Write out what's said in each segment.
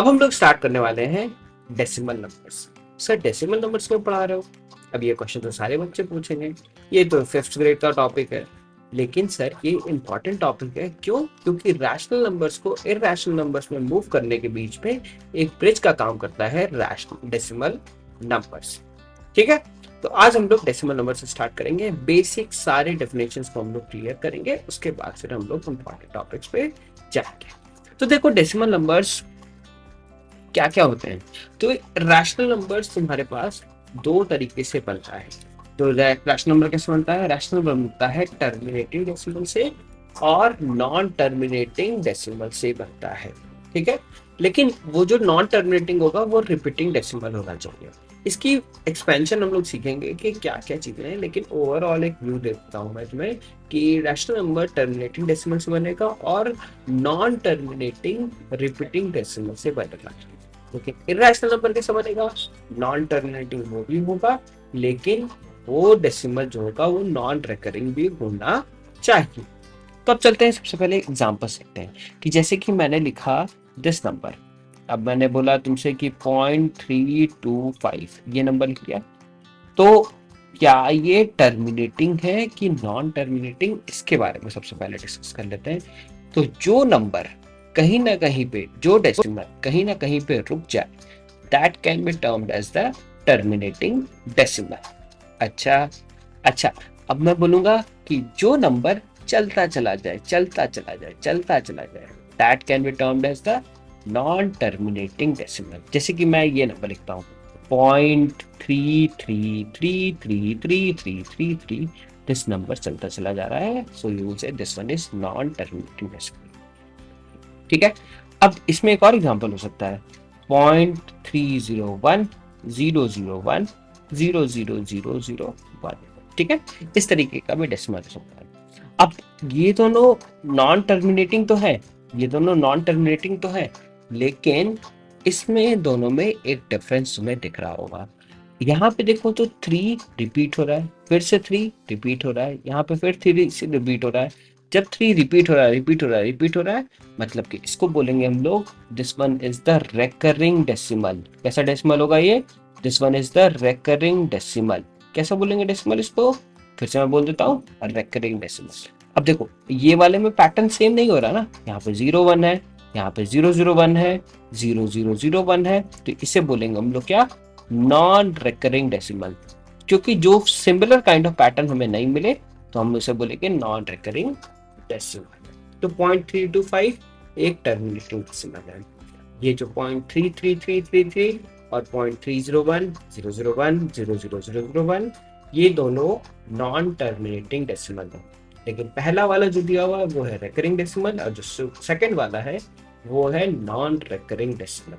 अब हम लोग स्टार्ट करने वाले हैं decimal numbers. Sir decimal numbers क्यों पढ़ा रहे हो? अब ये क्वेश्चन तो सारे बच्चे पूछेंगे, ये तो 5th ग्रेड का टॉपिक है। लेकिन सर ये इंपॉर्टेंट टॉपिक है, क्यों? क्योंकि रैशनल नंबर्स को इरैशनल नंबर्स में मूव करने के बीच में एक ब्रिज का काम करता है रैशनल डेसिमल नंबर्स। ठीक है, तो आज हम लोग डेसिमल नंबर से स्टार्ट करेंगे, बेसिक सारे डेफिनेशंस को हम लोग क्लियर करेंगे, उसके बाद फिर हम लोग इंपॉर्टेंट टॉपिक्स पे जाएंगे। तो देखो डेसिमल नंबर्स क्या क्या होते हैं। तो रैशनल नंबर्स तुम्हारे पास दो तरीके से बनता है। तो रैशनल नंबर कैसे बनता है? रैशनल नंबर बनता है टर्मिनेटिंग डेसिमल से और नॉन टर्मिनेटिंग डेसिमल से बनता है। ठीक है, लेकिन वो जो नॉन टर्मिनेटिंग होगा वो रिपीटिंग डेसिमल होना चाहिए। इसकी एक्सपेंशन हम लोग सीखेंगे कि क्या क्या चीजें हैं, लेकिन ओवरऑल एक व्यू देता हूं मैं तुम्हें कि रैशनल नंबर टर्मिनेटिंग डेसिमल से बनेगा और नॉन टर्मिनेटिंग रिपीटिंग डेसिमल से बनेगा। लेकिन इरैशनल नंबर कैसे बनेगा? नॉन टर्मिनेटिंग वो भी होगा, लेकिन वो डेसिमल जो होगा वो नॉन रिकरिंग भी होना चाहिए। तो अब चलते हैं, सबसे पहले एग्जांपल देखते हैं कि जैसे कि मैंने लिखा दिस नंबर। अब मैंने बोला तुमसे कि 0.325 ये नंबर लिख लिया, तो क्या ये टर्मिनेटिंग है कि नॉन टर्मिनेटिंग, इसके बारे में सबसे पहले डिस्कस कर लेते हैं। तो जो नंबर कहीं ना कहीं पे, जो डेसिमल कहीं ना कहीं पे रुक जाए, that can be termed as the terminating decimal. अच्छा अच्छा, अब मैं बोलूंगा कि जो नंबर चलता चला जाए, चलता चला जाए, चलता चला जाए, that can be termed as the non terminating decimal. जैसे कि मैं ये नंबर लिखता हूँ 0.33333333, दिस नंबर चलता चला जा रहा है, so you will say this one is non terminating decimal. ठीक है, अब इसमें एक और एग्जांपल हो सकता है 0.30100100001। ठीक है, इस तरीके का भी डेसिमल हो सकता है। अब ये दोनों नॉन टर्मिनेटिंग तो है, ये दोनों नॉन टर्मिनेटिंग तो है, लेकिन इसमें दोनों में एक डिफरेंस तुम्हें दिख रहा होगा। यहाँ पे देखो तो 3 रिपीट हो रहा है, फिर से 3 रिपीट हो रहा है, यहाँ पे फिर 3 से रिपीट हो रहा है। जब 3 रिपीट हो रहा है, रिपीट हो रहा है, रिपीट हो रहा है, मतलब कि इसको बोलेंगे हम लोग this one is the recurring decimal. कैसा डेसिमल होगा ये? This one is the recurring decimal. कैसा बोलेंगे डेसिमल इसको? फिर से मैं बोल देता हूँ, रेकरिंग डेसिमल। अब देखो ये वाले में पैटर्न सेम नहीं हो रहा ना, यहाँ पे 0 1 है, यहाँ पे 0 0 1 है, 0 0 0 1 है, तो इसे बोलेंगे हम लोग क्या? Non recurring decimal. क्योंकि जो सिमिलर काइंड ऑफ पैटर्न हमें नहीं मिले, तो हम उसे बोलेंगे नॉन रिकरिंग डेसिमल। तो 0.325 एक टर्मिनेटिंग डेसिमल है। ये जो 0.33333 और 0.30100100001, ये दोनों नॉन टर्मिनेटिंग डेसिमल है। लेकिन पहला वाला जो दिया हुआ है वो है रिकरिंग डेसिमल, और जो सेकंड वाला है वो है नॉन रिकरिंग डेसिमल।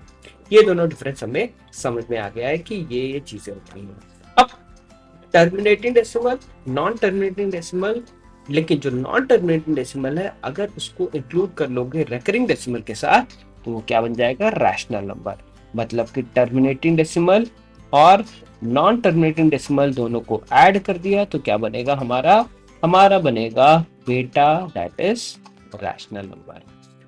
ये दोनों डिफरेंस हमें समझ में आ गया है कि ये चीजें होती हैं। अब terminating decimal, non terminating decimal, लेकिन जो नॉन टर्मिनेटिंग डेसिमल है अगर उसको इंक्लूड कर लोगे रिकरिंग डेसिमल के साथ, तो वो क्या बन जाएगा? Rational number. मतलब कि टर्मिनेटिंग डेसिमल और नॉन टर्मिनेटिंग डेसिमल दोनों को ऐड कर दिया तो क्या बनेगा हमारा? हमारा बनेगा बेटा, दैट इज रैशनल नंबर।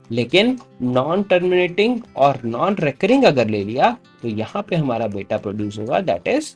लेकिन नॉन टर्मिनेटिंग और नॉन रिकरिंग अगर ले लिया तो यहाँ पे हमारा बेटा प्रोड्यूस होगा, दैट इज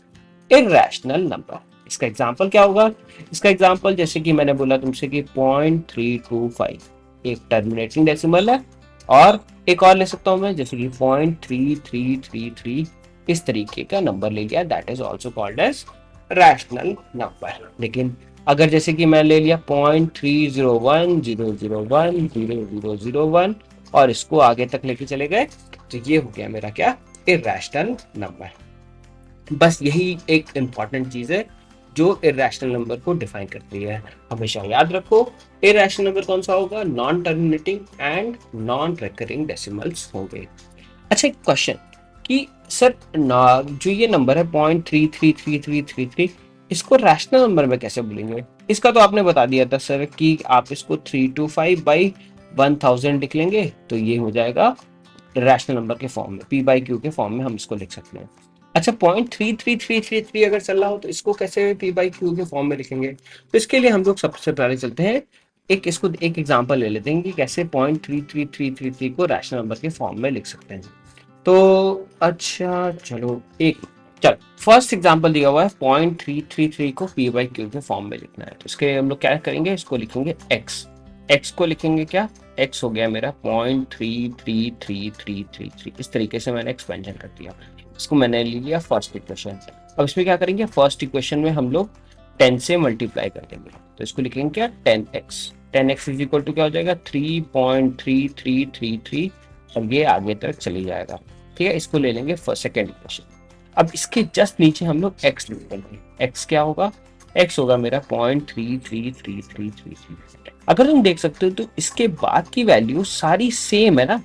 इरैशनल नंबर। इसका एग्जांपल क्या होगा? इसका एग्जांपल जैसे कि मैंने बोला तुमसे कि 0.325 एक टर्मिनेटिंग डेसिमल है, और एक और ले सकता हूं मैं जैसे कि 0.3333, इस तरीके का नंबर ले लिया, that is also called as rational number. लेकिन अगर जैसे कि मैं ले लिया 0.30100100001 और इसको आगे तक लेके चले गए, तो ये हो गया मेरा क्या? Irrational number. बस यही एक इंपॉर्टेंट चीज है जो इरैशनल नंबर को डिफाइन करती है। हमेशा याद रखो इरैशनल नंबर कौन सा होगा? Non terminating and non recurring decimals होंगे। अच्छा एक क्वेश्चन कि सर जो ये नंबर है 0.33333, इसको रैशनल नंबर में कैसे बोलेंगे? इसका तो आपने बता दिया था सर कि आप इसको 325/1000 लिख लेंगे तो ये हो जाएगा रैशनल नंबर के फॉर्म में, p/q के फॉर्म में हम इसको लिख सकते हैं। अच्छा 0.33333 अगर चल रहा हो तो इसको कैसे p/q के फॉर्म में लिखेंगे? तो इसके लिए हम लोग सबसे पहले चलते हैं, इसको एक एग्जांपल ले लेते हैं कि कैसे 0.33333 को रैशनल नंबर के फॉर्म में लिख सकते हैं। तो अच्छा चलो एक, चल फर्स्ट एग्जांपल दिया हुआ है 0.333 को पी बाई क्यू के फॉर्म में लिखना है, तो इसके हम लोग क्या करेंगे, इसको लिखेंगे एक्स, एक्स को लिखेंगे क्या, एक्स हो गया मेरा 0.33333, इस तरीके से मैंने एक्सपेंशन कर दिया, इसको मैंने ले लिया फर्स्ट इक्वेशन। अब इसमें क्या करेंगे, फर्स्ट इक्वेशन में हम लोग 10 से मल्टीप्लाई कर देंगे, तो इसको लिखेंगे क्या 10x, 10x is equal to क्या हो जाएगा 3.3333, और ये आगे तक चली जाएगा, ठीक है। इसको ले लेंगे फर्स्ट सेकेंड इक्वेशन। अब इसके जस्ट नीचे हम लोग x लिख देंगे, x क्या होगा, x होगा मेरा 0.33333। अगर तुम देख सकते हो तो इसके बाद की वैल्यू सारी सेम है ना,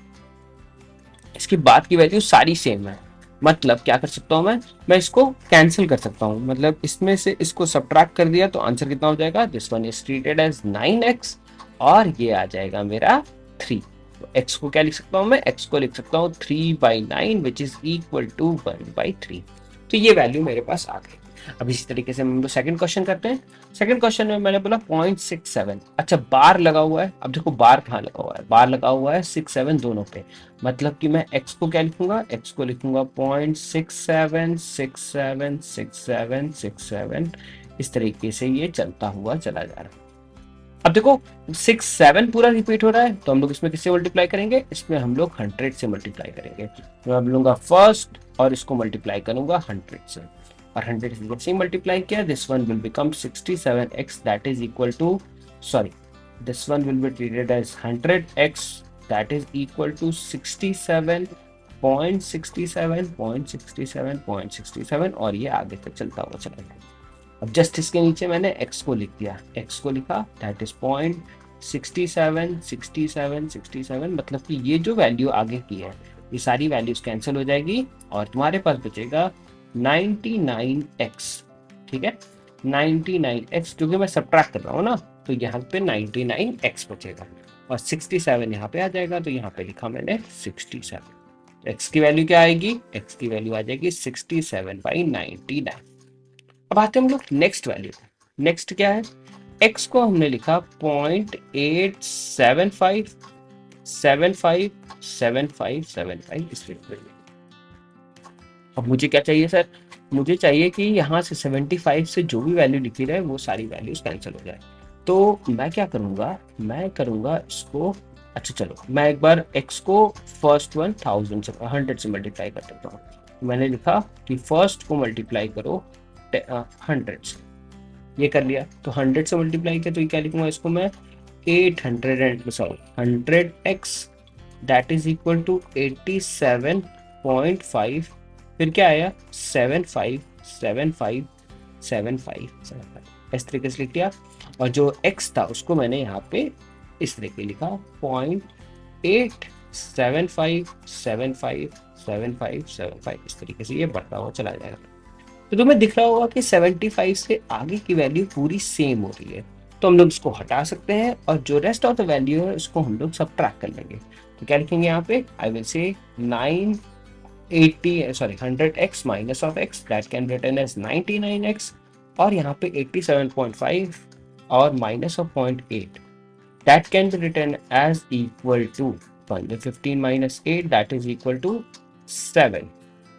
इसके बाद की वैल्यू सारी सेम है, मतलब क्या कर सकता हूं मैं इसको कैंसिल कर सकता हूं, मतलब इसमें से इसको सब्ट्रैक्ट कर दिया तो आंसर कितना हो जाएगा, this one is treated as 9x, और ये आ जाएगा मेरा 3। तो x को क्या लिख सकता हूं मैं, x को लिख सकता हूं 3/9 विच इज इक्वल टू 1/3। तो ये वैल्यू मेरे पास आ गई। अब इसी तरीके से हम लोग सेकंड क्वेश्चन करते हैं। सेकंड क्वेश्चन में मैंने बोला 0.67, अच्छा बार लगा हुआ है, अब देखो बार कहाँ लगा हुआ है, बार लगा हुआ है 6-7 दोनों पे, मतलब कि मैं x को क्या लिखूंगा, x को लिखूंगा 0.67676767, इस तरीके से ये चलता हुआ चला जा रहा है। अब देखो 6-7 पूरा रिपीट हो रहा है, तो हम लोग इसमें किससे मल्टीप्लाई करेंगे, इसमें हम लोग 100 से मल्टीप्लाई करेंगे, तो मैं लूंगा फर्स्ट और इसको मल्टीप्लाई करूंगा 100 से, और 100 से जैसे ही मल्टीप्लाई किया this one will become 67x that is equal to, sorry this one will be treated as 100x that is equal to 67.67.67.67, और ये आगे तक चलता हुआ चला जाएगा। अब जस्ट इसके नीचे मैंने x को लिख दिया, x को लिखा दैट इज 0.676767, मतलब कि ये जो वैल्यू आगे की है ये सारी वैल्यूज कैंसिल हो जाएगी और तुम्हारे पास बचेगा 99x, ठीक है 99x, क्योंकि मैं सब्ट्रैक्ट कर रहा हूँ ना, तो यहाँ पे 99x बचेगा और 67 यहाँ पे आ जाएगा, तो यहाँ पे लिखा मैंने 67। तो x की वैल्यू क्या आएगी, x की वैल्यू आ जाएगी 67/99। अब आते हैं हम लोग नेक्स्ट वैल्यू, नेक्स्ट क्या है, x को हमने लिखा 0.87575757 इस रेट। अब मुझे क्या चाहिए सर, मुझे चाहिए कि यहाँ से 75 से जो भी वैल्यू लिखी रहे वो सारी वैल्यूज कैंसिल हो जाए, तो मैं क्या करूँगा, मैं करूँगा इसको, अच्छा चलो मैं एक बार x को फर्स्ट वन 100 से मल्टीप्लाई कर देता हूँ। मैंने लिखा कि फर्स्ट को मल्टीप्लाई करो 100 से, ये कर लिया, तो 100 से मल्टीप्लाई किया तो ये क्या लिखूंगा इसको मैं 100x that is equal to 87.5, फिर क्या आया 75757575, इस तरीके से लिख दिया, और जो x था उसको मैंने यहाँ पे इस तरीके लिखा 0.875757575, इस तरीके से ये बढ़ता हुआ चला जाएगा। तो तुम्हें दिख रहा होगा कि 75 से आगे की वैल्यू पूरी सेम हो रही है, तो हम लोग इसको हटा सकते हैं और जो रेस्ट ऑफ द वैल्यू है उसको हम लोग सब्ट्रैक्ट कर लेंगे। तो क्या लिखेंगे यहाँ पे, आई will say 100x minus of x that can return as 99x, और यहाँ पे 87.5 और minus of 0.8 that can be return as equal to 15 minus 8 that is equal to 7,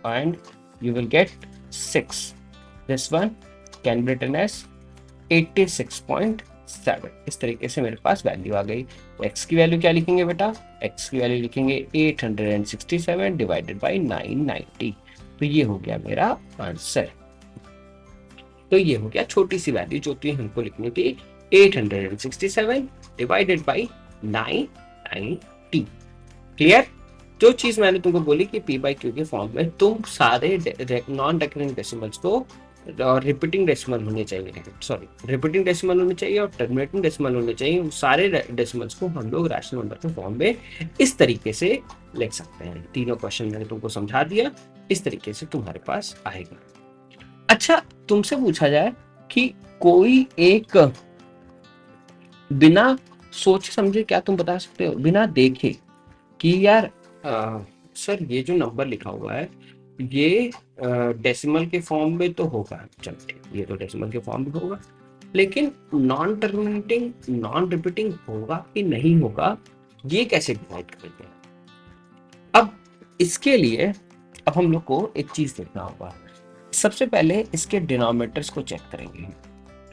and you will get 6. This one can be written as 86.7। इस तरीके से मेरे पास value आ गई। x की वैल्यू क्या लिखेंगे बेटा, x की वैल्यू लिखेंगे 867 डिवाइडेड बाई 990, तो ये हो गया मेरा आंसर। तो ये हो गया छोटी सी वैल्यू जो थी हमको लिखनी थी 867 डिवाइडेड बाई 990। क्लियर, जो चीज मैंने तुमको बोली कि पी बाई क्यू के फॉर्म में तुम सारे नॉन रेकरिंग डेसिमल्स को, और रिपीटिंग डेसिमल होने चाहिए, सॉरी रिपीटिंग डेसिमल होने चाहिए और टर्मिनेटिंग डेसिमल होने चाहिए, सारे डेसिमल्स को हम लोग रैशनल नंबर के फॉर्म में इस तरीके से लिख सकते हैं। तीनों क्वेश्चन मैंने तुमको समझा दिया, इस तरीके से तुम्हारे पास आएगा। अच्छा तुमसे पूछा जाए कि कोई एक बिना सोचे समझे, क्या तुम बता सकते हो बिना देखे कि यार सर ये जो नंबर लिखा हुआ है ये डेसिमल के फॉर्म में तो होगा, चलो ठीक ये तो डेसिमल के फॉर्म में होगा, लेकिन नॉन टर्मिनेटिंग नॉन रिपीटिंग होगा कि नहीं होगा, ये कैसे डिसाइड करते हैं। अब इसके लिए अब हम लोग को एक चीज देखना होगा। सबसे पहले इसके डिनोमिनेटर्स को चेक करेंगे।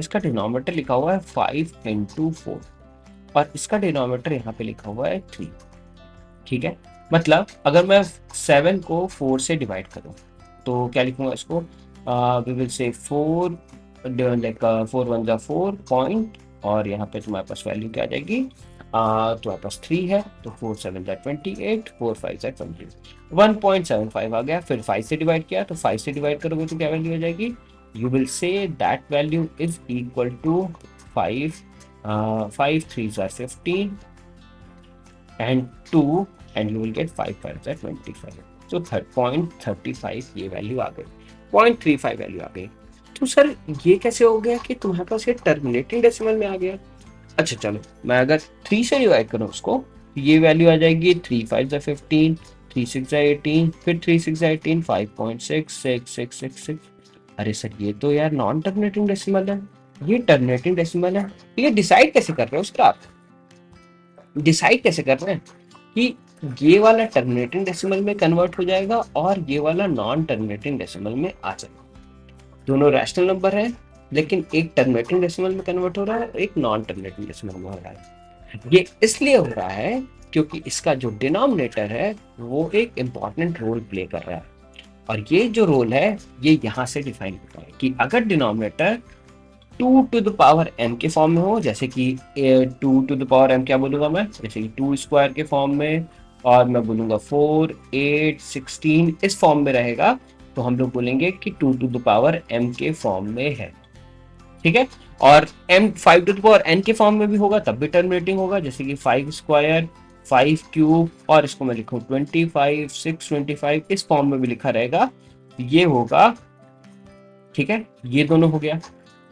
इसका डिनोमिनेटर लिखा हुआ है 5 × 4 और इसका डिनोमिनेटर यहाँ पे लिखा हुआ है 3। ठीक है, मतलब अगर मैं 7 को 4 से डिवाइड करूँ तो क्या लिखूंगा इसको, वी विल से 4 लाइक 4 1 जा 4 पॉइंट, और यहाँ पे तुम्हारे पास वैल्यू क्या आ जाएगी, तुम्हारे पास 3 है तो 4 7 जा 28, 4 5 जा 20, 1.75 आ गया। फिर 5 से डिवाइड किया तो 5 से डिवाइड करोगे तो क्या वैल्यू आ जाएगी, you will say that value is equal to 5, 5 3 जा 15 and 2 and you will get 5 5 are 25, so 0.35 ये वैल्यू आ गई, 0.35 वैल्यू आ गई। तो सर ये कैसे हो गया कि तुम्हारे पास ये टर्मिनेटिंग डेसिमल में आ गया। अच्छा चलो, मैं अगर 3 से डिवाइड करूँ उसको तो ये वैल्यू आ जाएगी 3 5 जा 15, 3 6 जा 18, फिर 3 6 जा 18, 5.666666। अरे सर ये तो यार नॉन टर्मिनेटिंग डेसिमल है, ये टर्मिनेटिंग डेसिमल है। ये डिसाइड कैसे कर रहे हो सर, आप डिसाइड कैसे कर रहे हैं कि ये वाला टर्मिनेटिंग डेसिमल में कन्वर्ट हो जाएगा और ये वाला नॉन टर्मिनेटिंग डेसिमल में आ जाएगा। दोनों रैशनल नंबर है, लेकिन एक टर्मिनेटिंग डेसिमल में कन्वर्ट हो रहा है, एक नॉन टर्मिनेटिंग डेसिमल में हो रहा है। ये इसलिए हो रहा है क्योंकि इसका जो डिनोमिनेटर है वो एक इंपॉर्टेंट रोल प्ले कर रहा है, और ये जो रोल है ये यहाँ से डिफाइन होता है कि अगर denominator 2 to the power m के फॉर्म में हो, जैसे कि 2 टू द पावर m क्या बोलूंगा मैं, जैसे कि 2 स्क्वायर के फॉर्म में, और मैं बोलूंगा 4 8 16 इस फॉर्म में रहेगा, तो हम लोग बोलेंगे कि 2 टू द पावर m के फॉर्म में है। ठीक है, और m 5 to the power n के फॉर्म में भी होगा तब भी टर्मिनेटिंग होगा, जैसे कि 5 स्क्वायर 5 क्यूब, और इसको मैं लिखूं 25 6 25 इस फॉर्म में भी लिखा रहेगा, ये होगा। ठीक है, ये दोनों हो गया।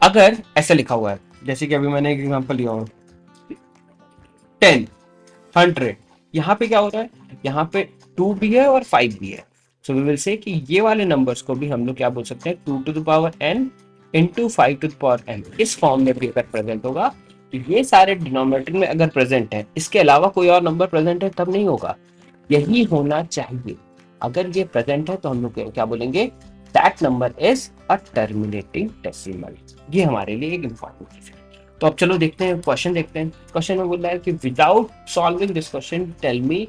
अगर ऐसा लिखा हुआ है, जैसे कि अभी मैंने एक एग्जांपल लिया हूँ 10 100, यहाँ पे क्या हो रहा है, यहाँ पे 2 भी है और 5 भी है, सो वी विल से कि ये वाले नंबर्स को भी हम लोग क्या बोल सकते हैं, 2 to the power n into 5 to the power n इस फॉर्म में भी अगर प्रेजेंट होगा तो ये सारे डिनोमिनेटर में अगर प्रेजेंट है, इसके अलावा कोई और नंबर प्रेजेंट है तब नहीं होगा, यही होना चाहिए। अगर ये प्रेजेंट है तो हम लोग क्या बोलेंगे, that number is a terminating decimal. ये हमारे लिए एक इंपॉर्टेंट चीज है। तो अब चलो देखते हैं क्वेश्चन, देखते हैं क्वेश्चन में बोल रहा है कि without solving this question tell me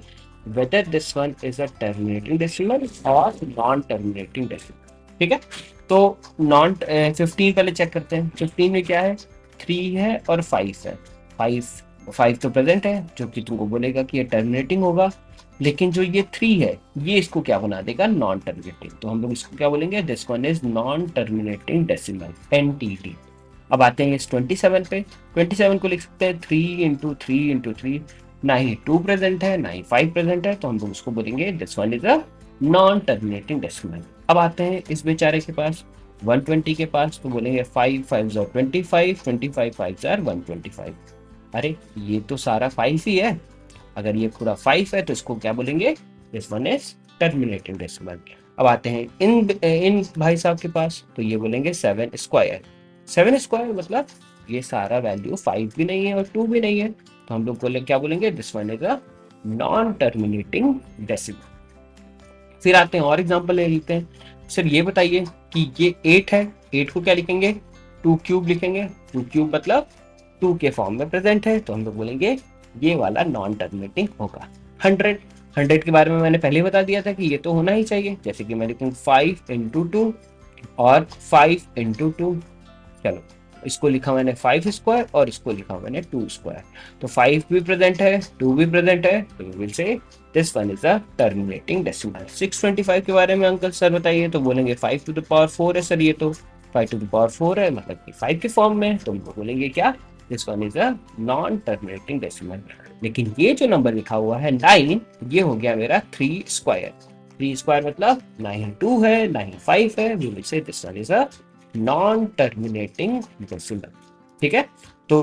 whether this one is a terminating decimal और नॉन टर्मिनेटिंग डेसिमल। ठीक है, तो नॉन 15 पहले चेक करते हैं। 15 में क्या है, 3 है और 5 है। 5 तो प्रेजेंट है, जो कि तुमको बोलेगा कि ये टर्मिनेटिंग होगा, लेकिन जो ये 3 है ये इसको क्या बना देगा, नॉन टर्मिनेटिंग। तो हम लोग इसको क्या बोलेंगे, this one is non terminating decimal, NTD। अब आते हैं इस 27 पे। 27 को लिख सकते हैं 3 इंटू 3 इंटू 3, ना ही 2 प्रेजेंट है ना ही 5 प्रेजेंट है, तो हम लोग उसको बोलेंगे this one is a non terminating decimal. अब आते हैं इस बेचारे के पास 120 के पास, तो बोलेंगे 5 5 जार 25, 25 5 जार 125। अरे ये तो सारा 5 ही है, अगर ये पूरा 5 है तो इसको क्या बोलेंगे, this one is terminating decimal. अब आते हैं इन भाई साहब के पास, तो ये बोलेंगे 7 स्क्वायर। 7 स्क्वायर मतलब ये सारा वैल्यू 5 भी नहीं है और 2 भी नहीं है, तो हम लोग बोले क्या बोलेंगे, this one is a non terminating decimal. फिर आते हैं और एग्जांपल ले लेते हैं। सर ये बताइए कि ये 8 है, 8 को क्या लिखेंगे, 2 क्यूब लिखेंगे। 2 क्यूब मतलब 2 के फॉर्म में प्रेजेंट है, तो हम लोग बोलेंगे ये वाला नॉन टर्मिनेटिंग होगा। 100 के बारे में मैंने पहले बता दिया था कि ये तो होना ही चाहिए, जैसे कि मैं लिखूँ 5 इंटू 2 और 5 इंटू 2। चलो इसको लिखा मैंने 5 स्क्वायर और इसको लिखा मैंने 2 स्क्वायर, तो 5 भी प्रेजेंट है 2 भी प्रेजेंट है, तो we will say this one is a terminating decimal. 625 के बारे में अंकल सर बताइए, तो बोलेंगे 5 टू द पावर 4 है सर, ये तो 5 टू द पावर 4 है, मतलब कि 5 के फॉर्म में, तो हम बोलेंगे क्या, this one is a non terminating decimal. लेकिन ये जो नंबर लिखा हुआ है 9, ये हो गया मेरा 3 स्क्वायर। 3 स्क्वायर मतलब ना ही 2 है ना ही 5 है, we will say this one is a non terminating decimal. ठीक है, तो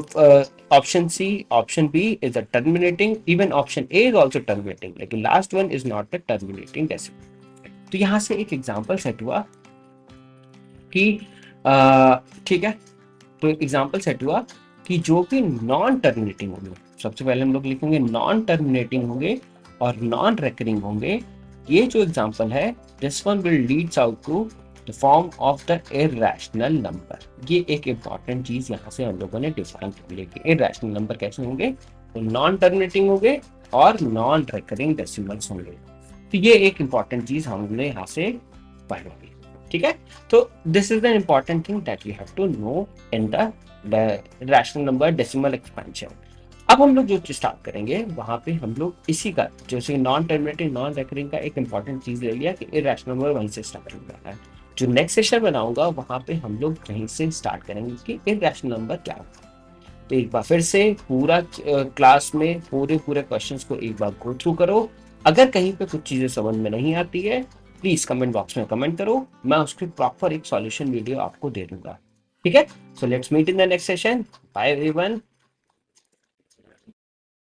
option C, option B is a terminating, even option A is also terminating, लेकिन last one is not a terminating decimal. तो यहां से एक एग्जांपल सेट हुआ कि ठीक है, तो एग्जांपल सेट हुआ कि जो भी नॉन टर्मिनेटिंग होंगे, सबसे पहले हम लोग लिखेंगे नॉन टर्मिनेटिंग होंगे और नॉन रेकरिंग होंगे, ये जो एग्जांपल है, this one will leads out to the form of the irrational number. ये एक इंपॉर्टेंट चीज यहाँ से हम लोगों ने डिफाइन कर ली कि इरैशनल नंबर कैसे होंगे, तो नॉन टर्मिनेटिंग होंगे और नॉन रिकरिंग डेसिमल्स होंगे। तो ये एक इंपॉर्टेंट चीज हमने यहाँ से पढ़ी। ठीक है, तो this is the important thing that you have to know in the rational number decimal expansion. अब हम लोग जो स्टार्ट करेंगे वहां पे हम लोग इसी का जैसे नॉन टर्मिनेटिंग नॉन रिकरिंग का एक इंपॉर्टेंट चीज ले लिया कि इरैशनल नंबर वहीं से स्टार्ट हो रहा है। जो नेक्स्ट सेशन बनाऊंगा वहां पे हम लोग कहीं से स्टार्ट करेंगे कि इरैशनल नंबर क्या होता है। तो एक बार फिर से पूरा क्लास में पूरे क्वेश्चंस को एक बार गो थ्रू करो। अगर कहीं पे कुछ चीजें समझ में नहीं आती है प्लीज कमेंट बॉक्स में कमेंट करो, मैं उसकी प्रॉपर एक सॉल्यूशन वीडियो आपको दे दूंगा। ठीक है, so let's meet in the next session. Bye everyone.